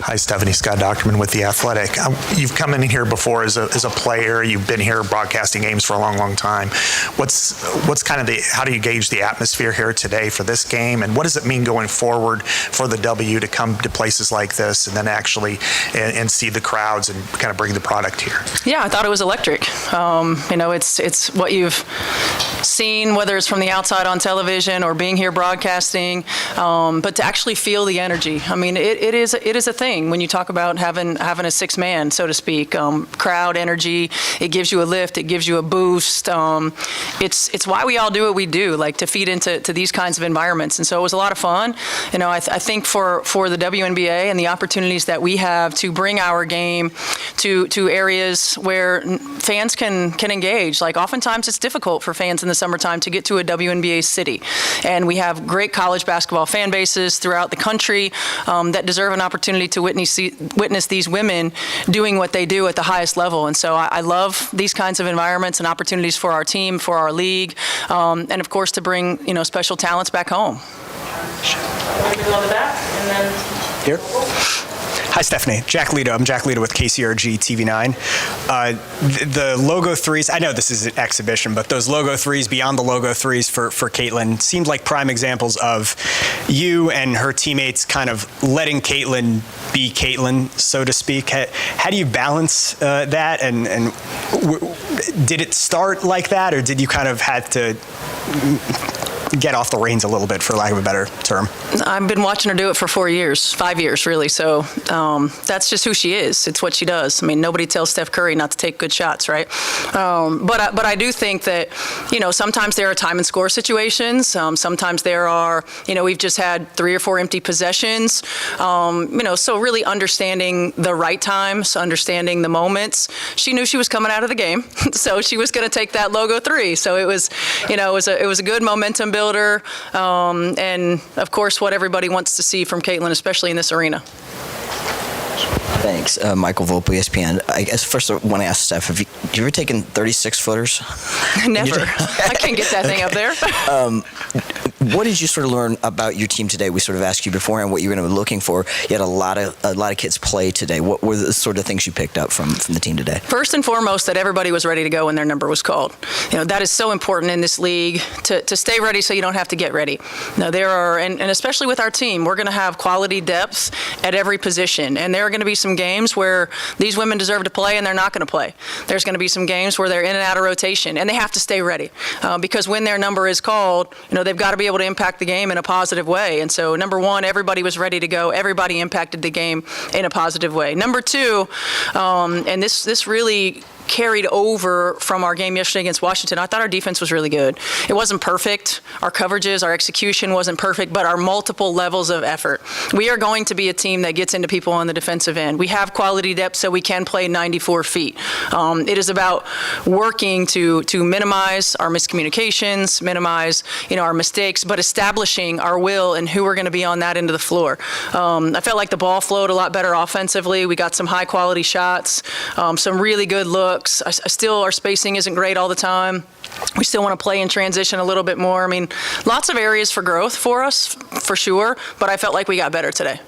Hi, Stephanie. Scott Docterman with The Athletic. You've come in here before as a player. You've been here broadcasting games for a long, long time. What's kind of how do you gauge the atmosphere here today for this game, and what does it mean going forward for the W to come to places like this and then actually and see the crowds and kind of bring the product here? Yeah, I thought it was electric. It's what you've seen, whether it's from the outside on television or being here broadcasting, but to actually feel the energy. I mean, it is a thing. When you talk about having a six man, so to speak, crowd energy, it gives you a lift, it gives you a boost. It's why we all do what we do, like to feed into these kinds of environments. And so it was a lot of fun. I think for the WNBA and the opportunities that we have to bring our game to areas where fans can engage. Like oftentimes it's difficult for fans in the summertime to get to a WNBA city. And we have great college basketball fan bases throughout the country that deserve an opportunity to witness these women doing what they do at the highest level. And so I love these kinds of environments and opportunities for our team, for our league, and of course to bring special talents back home. Maybe go to the back and then here. Hi, Stephanie. Jack Lito. I'm Jack Lito with KCRG TV9. The logo threes, I know this is an exhibition, but those logo threes, beyond the logo threes for Caitlin, seemed like prime examples of you and her teammates kind of letting Caitlin be Caitlin, so to speak. How do you balance that? And did it start like that, or did you kind of have to get off the reins a little bit, for lack of a better term? I've been watching her do it for 5 years really. So that's just who she is. It's what she does. I mean, nobody tells Steph Curry not to take good shots, right? But I do think that, sometimes there are time and score situations. Sometimes there are, we've just had 3 or 4 empty possessions. So really understanding the right times, understanding the moments. She knew she was coming out of the game, so she was going to take that logo 3. So it was, it was a good momentum builder. And of course, what everybody wants to see from Caitlin, especially in this arena. Thanks. Michael Volpe, ESPN. I guess first I want to ask Steph, have you ever taken 36-footers? Never. I can't get that thing up there. What did you sort of learn about your team today? We sort of asked you beforehand what you were going to be looking for. You had a lot of kids play today. What were the sort of things you picked up from the team today? First and foremost, that everybody was ready to go when their number was called. That is so important in this league, to stay ready so you don't have to get ready. Now there are, and especially with our team, we're going to have quality depth at every position, and there are going to be some games where these women deserve to play and they're not going to play. There's going to be some games where they're in and out of rotation, and they have to stay ready because when their number is called, they've got to be able to impact the game in a positive way. And so number one, everybody was ready to go. Everybody impacted the game in a positive way. Number two, and this really carried over from our game yesterday against Washington. I thought our defense was really good. It wasn't perfect. Our coverages, our execution wasn't perfect, but our multiple levels of effort. We are going to be a team that gets into people on the defensive end. We have quality depth, so we can play 94 feet. It is about working to minimize our miscommunications, minimize our mistakes, but establishing our will and who we're going to be on that end of the floor. I felt like the ball flowed a lot better offensively. We got some high quality shots, some really good looks. Our spacing isn't great all the time. We still want to play in transition a little bit more. I mean, lots of areas for growth for us, for sure, but I felt like we got better today.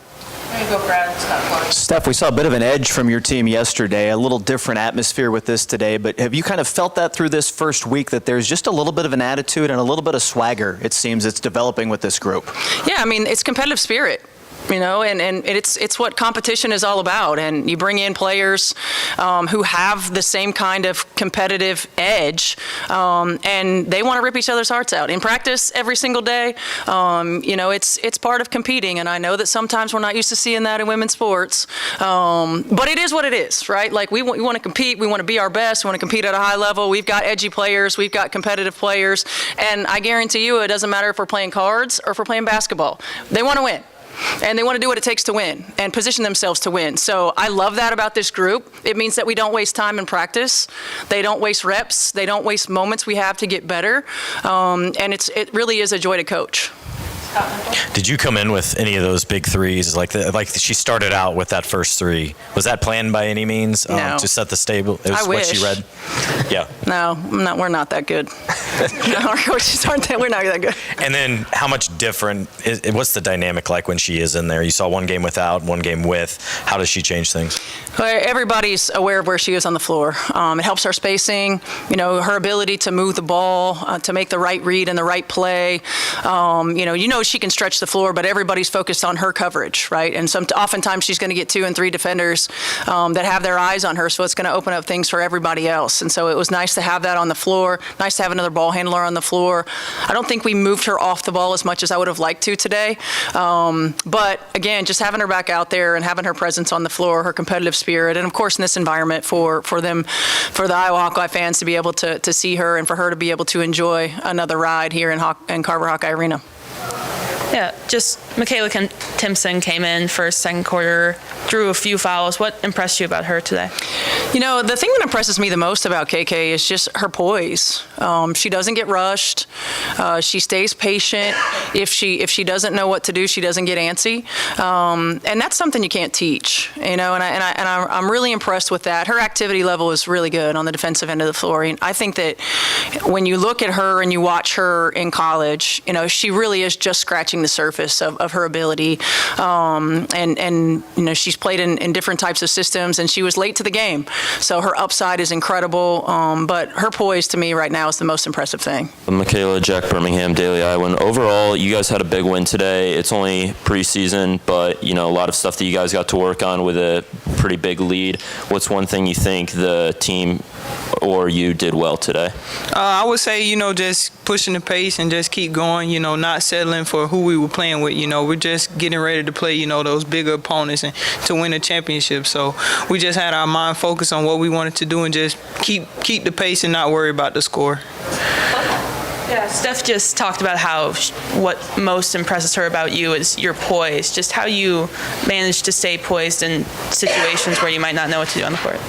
There you go, Brad. Steph, we saw a bit of an edge from your team yesterday, a little different atmosphere with this today, but have you kind of felt that through this first week, that there's just a little bit of an attitude and a little bit of swagger, it seems, it's developing with this group? Yeah, I mean, it's competitive spirit. And it's what competition is all about. And you bring in players who have the same kind of competitive edge, and they want to rip each other's hearts out in practice every single day. It's part of competing, and I know that sometimes we're not used to seeing that in women's sports, but it is what it is, right? Like we want to compete, we want to be our best, we want to compete at a high level. We've got edgy players, we've got competitive players, and I guarantee you it doesn't matter if we're playing cards or if we're playing basketball. They want to win. And they want to do what it takes to win and position themselves to win. So I love that about this group. It means that we don't waste time in practice. They don't waste reps. They don't waste moments we have to get better. And it really is a joy to coach. Did you come in with any of those big threes? Like she started out with that first three. Was that planned by any means No. to set the stable? It was I what wish. she read. Yeah. No, we're not that good. No, our coaches aren't that. We're not that good. And then how much different? What's the dynamic like when she is in there? You saw one game without, one game with. How does she change things? Well, everybody's aware of where she is on the floor. It helps her spacing, her ability to move the ball, to make the right read and the right play. She can stretch the floor, but everybody's focused on her coverage, right? And oftentimes she's going to get 2 and 3 defenders that have their eyes on her, so it's going to open up things for everybody else. And so it was nice to have that on the floor, nice to have another ball handler on the floor. I don't think we moved her off the ball as much as I would have liked to today. But again, just having her back out there and having her presence on the floor, her competitive spirit, and of course in this environment for the Iowa Hawkeye fans to be able to see her and for her to be able to enjoy another ride here in Carver Hawkeye Arena. Yeah, just Michaela Timpson came in first, second quarter, drew a few fouls. What impressed you about her today? The thing that impresses me the most about KK is just her poise. She doesn't get rushed. She stays patient. If she doesn't know what to do, she doesn't get antsy. And that's something you can't teach. And I'm really impressed with that. Her activity level is really good on the defensive end of the floor. And I think that when you look at her and you watch her in college, she really is just scratching the surface of her ability. She's played in different types of systems, and she was late to the game. So her upside is incredible, but her poise to me right now is the most impressive thing. Michaela, Jack Birmingham, Daily Iowan. Overall, you guys had a big win today. It's only preseason, but a lot of stuff that you guys got to work on with a pretty big lead. What's one thing you think the team or you did well today? I would say, just pushing the pace and just keep going, not settling for who we were playing with. We're just getting ready to play, those bigger opponents and to win a championship. So we just had our mind focused on what we wanted to do and just keep the pace and not worry about the score. Yeah, Steph just talked about how what most impresses her about you is your poise, just how you manage to stay poised in situations where you might not know what to do on the court.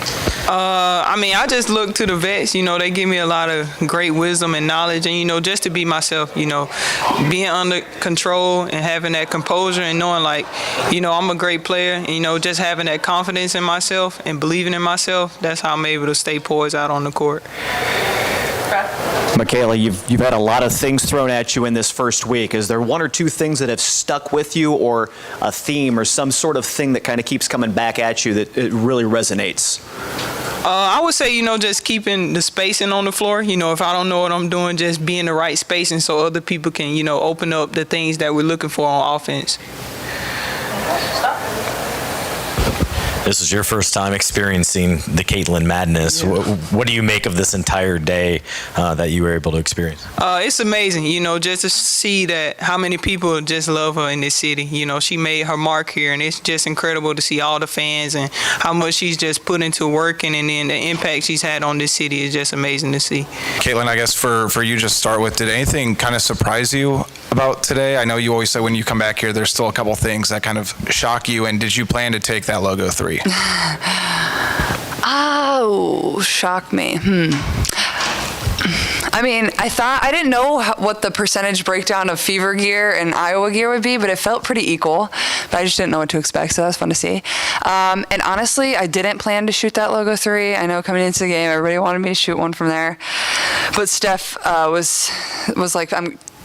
I just look to the vets. They give me a lot of great wisdom and knowledge, and just to be myself. Being under control and having that composure and knowing I'm a great player. And, just having that confidence in myself and believing in myself. That's how I'm able to stay poised out on the court. Michaela, you've had a lot of things thrown at you in this first week. Is there one or two things that have stuck with you, or a theme or some sort of thing that kind of keeps coming back at you that it really resonates? I would say, just keeping the spacing on the floor. If I don't know what I'm doing, just be in the right spacing so other people can, open up the things that we're looking for on offense. This is your first time experiencing the Caitlin madness. Yeah. What do you make of this entire day that you were able to experience? It's amazing, just to see that how many people just love her in this city. She made her mark here, and it's just incredible to see all the fans and how much she's just put into working, and then the impact she's had on this city is just amazing to see. Caitlin, I guess for you just start with, did anything kind of surprise you about today? I know you always say when you come back here, there's still a couple things that kind of shock you, and did you plan to take that logo 3? Oh, shocked me. I didn't know what the percentage breakdown of Fever gear and Iowa gear would be, but it felt pretty equal. But I just didn't know what to expect, so that was fun to see. And honestly, I didn't plan to shoot that logo 3. I know coming into the game, everybody wanted me to shoot one from there. But Steph was like,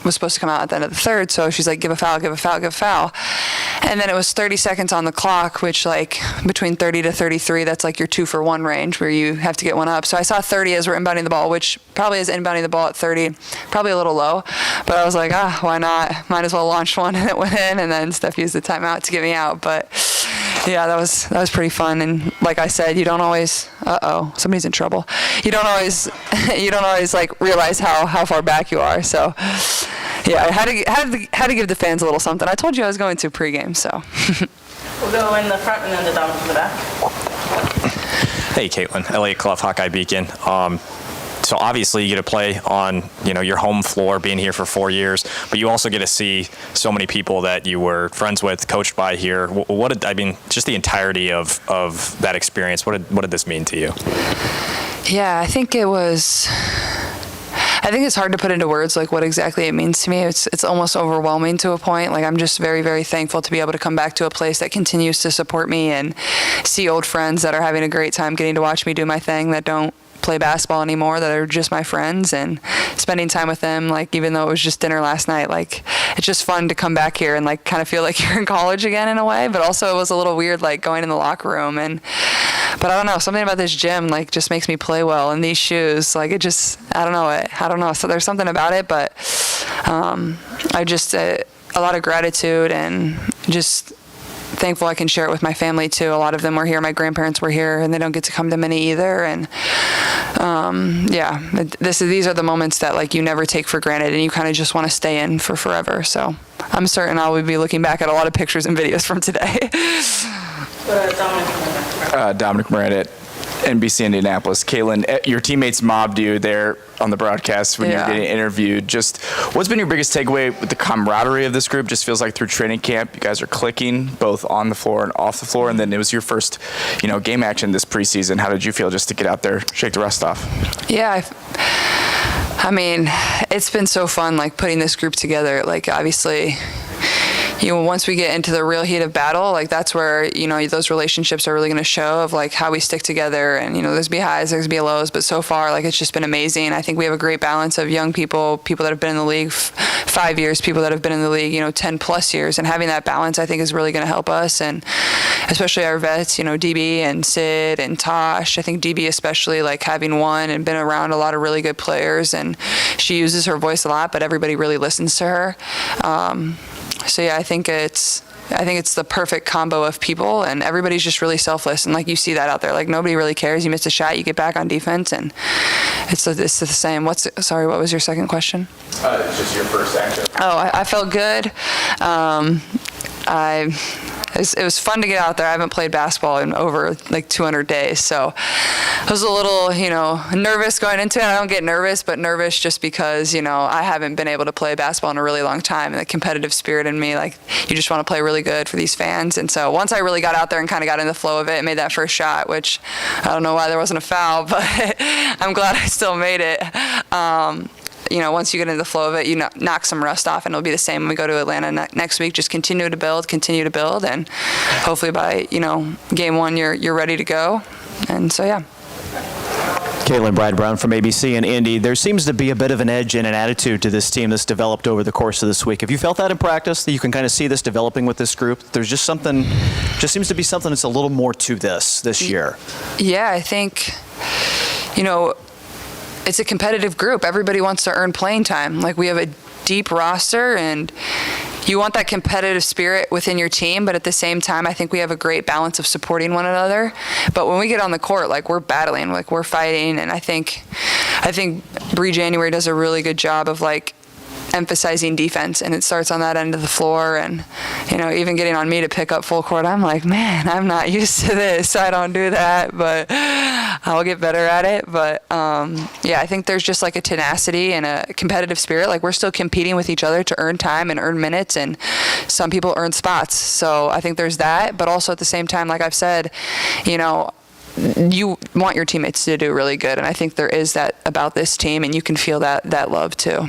was supposed to come out at the end of the third, so she's like, give a foul, give a foul, give a foul. And then it was 30 seconds on the clock, which between 30 to 33, that's your 2-for-1 range where you have to get one up. So I saw 30 as we're inbounding the ball, which probably is inbounding the ball at 30, probably a little low. But I was like, why not? Might as well launch one, and it went in, and then Steph used the timeout to get me out. But yeah, that was pretty fun. And like I said, you don't always, somebody's in trouble. You don't always realize how far back you are. So yeah, I had to give the fans a little something. I told you I was going to pregame, so. We'll go in the front and then the Dom in the back. Hey, Caitlin, Elliot Clough, Hawkeye Beacon. So obviously you get to play on, your home floor, being here for 4 years, but you also get to see so many people that you were friends with, coached by here. Just the entirety of that experience. What did this mean to you? Yeah, I think it was. I think it's hard to put into words like what exactly it means to me. It's almost overwhelming to a point. Like I'm just very, very thankful to be able to come back to a place that continues to support me and see old friends that are having a great time getting to watch me do my thing, that don't play basketball anymore, that are just my friends, and spending time with them. Like even though it was just dinner last night, like it's just fun to come back here and like kind of feel like you're in college again in a way. But also it was a little weird like going in the locker room, but I don't know, something about this gym like just makes me play well, and these shoes, like it just, I don't know. So there's something about it, but I just a lot of gratitude and just thankful I can share it with my family too. A lot of them were here. My grandparents were here, and they don't get to come to many either. And these are the moments that like you never take for granted, and you kind of just want to stay in for forever. So I'm certain I will be looking back at a lot of pictures and videos from today. Dominic Moran at NBC Indianapolis. Caitlin, your teammates mobbed you there on the broadcast when you were getting interviewed. Just what's been your biggest takeaway with the camaraderie of this group? Just feels like through training camp, you guys are clicking both on the floor and off the floor. And then it was your first, game action this preseason. How did you feel just to get out there, shake the rust off? Yeah, I mean, it's been so fun, like putting this group together. Like obviously, once we get into the real heat of battle, like that's where, those relationships are really going to show of like how we stick together. And, there's be highs, there's be lows, but so far, like it's just been amazing. I think we have a great balance of young people that have been in the league 5 years, people that have been in the league, 10 plus years. And having that balance, I think, is really going to help us. And especially our vets, DB and Sid and Tosh. I think DB especially, like having won and been around a lot of really good players. And she uses her voice a lot, but everybody really listens to her. So yeah, I think it's the perfect combo of people, and everybody's just really selfless, and like you see that out there. Like nobody really cares. You miss a shot, you get back on defense, and it's the same. What was your second question? It's just your first action. Oh, I felt good. It was fun to get out there. I haven't played basketball in over like 200 days, so I was a little, nervous going into it. I don't get nervous, but nervous just because, I haven't been able to play basketball in a really long time, and the competitive spirit in me, like you just want to play really good for these fans. And so once I really got out there and kind of got in the flow of it, made that first shot, which I don't know why there wasn't a foul, but I'm glad I still made it. Once you get into the flow of it, you knock some rust off, and it'll be the same when we go to Atlanta next week. Just continue to build, and hopefully by, game one, you're ready to go. And so, yeah. Caitlin, Brad Brown from ABC and Indy. There seems to be a bit of an edge and an attitude to this team that's developed over the course of this week. Have you felt that in practice, that you can kind of see this developing with this group? There's just seems to be something that's a little more to this year. Yeah, I think, it's a competitive group. Everybody wants to earn playing time. Like we have a deep roster, and you want that competitive spirit within your team, but at the same time, I think we have a great balance of supporting one another. But when we get on the court, like we're battling, like we're fighting, and I think Bree January does a really good job of like emphasizing defense, and it starts on that end of the floor. And even getting on me to pick up full court, I'm like, man, I'm not used to this. I don't do that, but I'll get better at it. But I think there's just like a tenacity and a competitive spirit. Like we're still competing with each other to earn time and earn minutes, and some people earn spots. So I think there's that, but also at the same time, like I've said, you want your teammates to do really good, and I think there is that about this team, and you can feel that love too.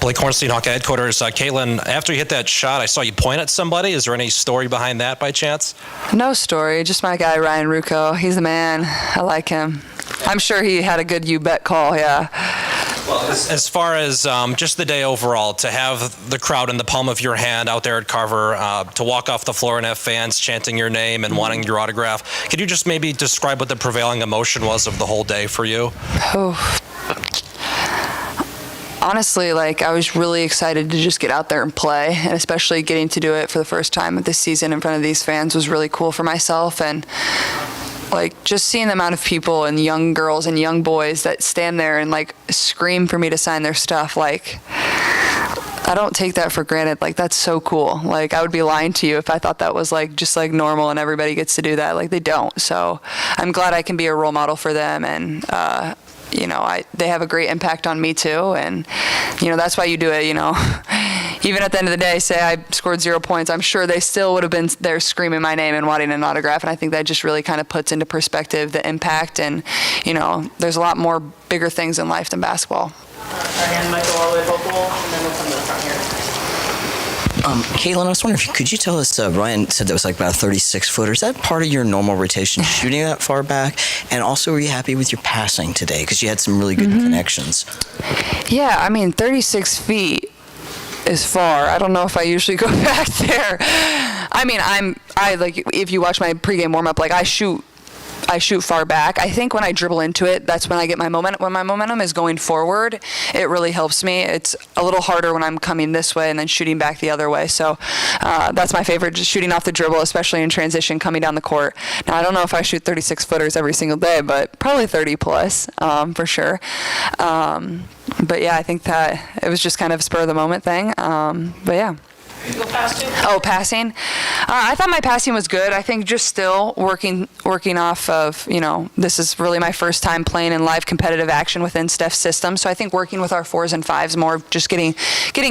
Blake Hornstein, Hawkeye headquarters. Caitlin, after you hit that shot, I saw you point at somebody. Is there any story behind that by chance? No story. Just my guy, Ryan Rucco. He's the man. I like him. I'm sure he had a good you bet call, yeah. Well, as far as just the day overall, to have the crowd in the palm of your hand out there at Carver, to walk off the floor and have fans chanting your name and wanting your autograph, could you just maybe describe what the prevailing emotion was of the whole day for you? Oh. Honestly, like I was really excited to just get out there and play, and especially getting to do it for the first time this season in front of these fans was really cool for myself. And like just seeing the amount of people and young girls and young boys that stand there and like scream for me to sign their stuff, like I don't take that for granted. Like that's so cool. Like I would be lying to you if I thought that was like just like normal and everybody gets to do that. Like they don't. So I'm glad I can be a role model for them, and they have a great impact on me too, and that's why you do it. even at the end of the day, say I scored 0 points, I'm sure they still would have been there screaming my name and wanting an autograph. And I think that just really kind of puts into perspective the impact. And, there's a lot more bigger things in life than basketball. And Michael all the way vocal, and then we'll come to the front here. Caitlin, I was wondering, could you tell us, Ryan said that was like about a 36-footer. Is that part of your normal rotation, shooting that far back? And also, were you happy with your passing today? Because you had some really good connections. Yeah, I mean, 36 feet is far. I don't know if I usually go back there. I mean, I like, if you watch my pregame warm-up, like I shoot far back. I think when I dribble into it, that's when I get my momentum. When my momentum is going forward, it really helps me. It's a little harder when I'm coming this way and then shooting back the other way. So that's my favorite, just shooting off the dribble, especially in transition, coming down the court. Now, I don't know if I shoot 36-footers every single day, but probably 30 plus for sure. But yeah, I think that it was just kind of a spur of the moment thing. But yeah. Go past you. Oh, passing. I thought my passing was good. I think just still working off of, this is really my first time playing in live competitive action within Steph's system. So I think working with our 4s and 5s more, just getting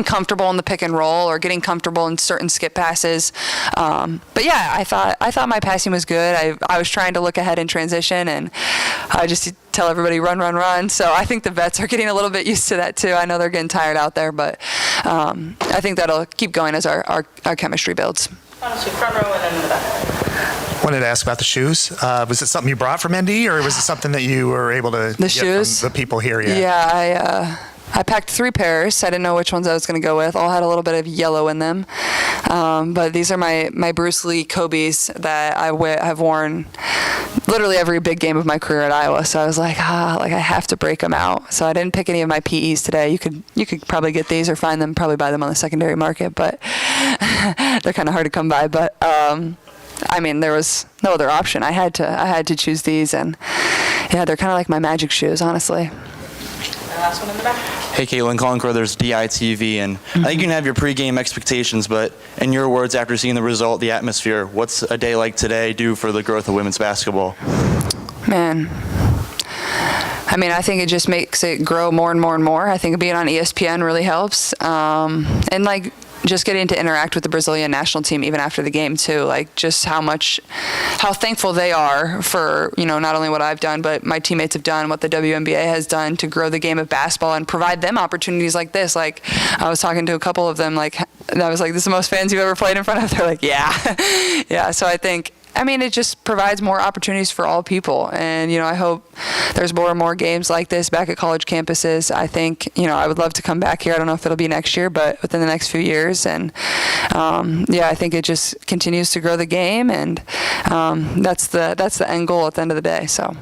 comfortable in the pick and roll or getting comfortable in certain skip passes. But yeah, I thought my passing was good. I was trying to look ahead in transition, and I just tell everybody run, run, run. So I think the vets are getting a little bit used to that too. I know they're getting tired out there, but I think that'll keep going as our chemistry builds. Front row and then in the back. Wanted to ask about the shoes. Was it something you brought from Indy, or was it something that you were able to get shoes from the people here? Yeah, I packed 3 pairs. I didn't know which ones I was going to go with. All had a little bit of yellow in them. But these are my Bruce Lee Kobe's that have worn literally every big game of my career at Iowa. So I was like, I have to break them out. So I didn't pick any of my PEs today. You could probably get these or find them, probably buy them on the secondary market, but they're kind of hard to come by. But I mean, there was no other option. I had to choose these, and yeah, they're kind of like my magic shoes, honestly. Last one in the back. Hey, Caitlin, Colin Crothers, DITV, and I think you can have your pregame expectations, but in your words, after seeing the result, the atmosphere, what's a day like today do for the growth of women's basketball? Man, I mean, I think it just makes it grow more and more and more. I think being on ESPN really helps, and like just getting to interact with the Brazilian national team even after the game too, like just how thankful they are for, not only what I've done, but my teammates have done, what the WNBA has done to grow the game of basketball and provide them opportunities like this. Like I was talking to a couple of them, like I was like, this is the most fans you've ever played in front of? They're like, yeah. Yeah. So I think, it just provides more opportunities for all people. And, I hope there's more and more games like this back at college campuses. I think, I would love to come back here. I don't know if it'll be next year, but within the next few years. And, I think it just continues to grow the game. And that's the end goal at the end of the day. So.